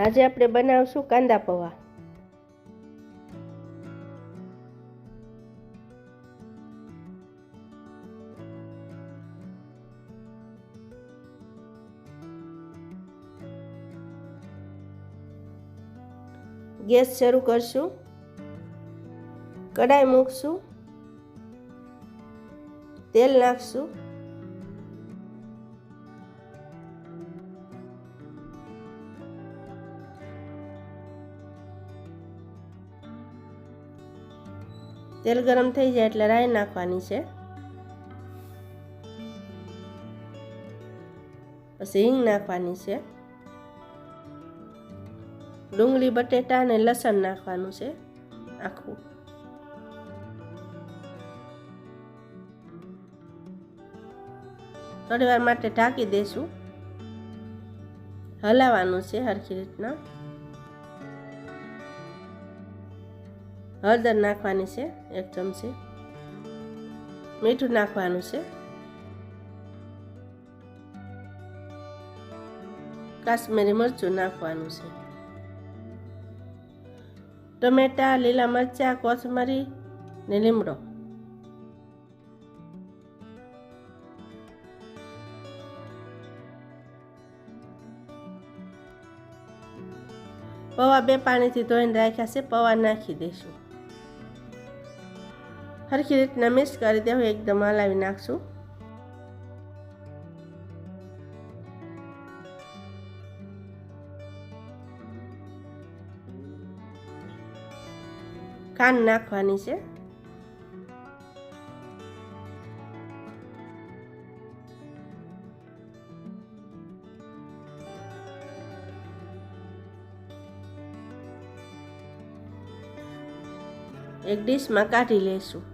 આજે આપણે બનાવશું કાંદા પૌવા। ગેસ શરૂ કરશું, કડાઈ મૂકશું, તેલ નાખશું, તેલ ગરમ થઈ જાય એટલે રાઈ નાખવાની છે, પછી હિંગ નાખવાની છે, ડુંગળી બટેટા અને લસણ નાખવાનું છે આખું, થોડી વાર માટે ઢાંકી દેશું, હલાવવાનું છે સરખી રીતના। હળદર નાખવાની છે 1 ચમચી, મીઠું નાખવાનું છે, કાશ્મીરી મરચું નાખવાનું છે, ટમેટા, લીલા મરચાં, કોથમરી ને લીમડો, પૌવા 2 પાણીથી ધોઈને રાખ્યા છે, પૌવા નાખી દઈશું, સરખી રીતના મિક્સ કરી દેવું, એકદમ હલાવી નાખશું। ખાંડ નાખવાની છે, એક ડીશમાં કાઢી લઈશું।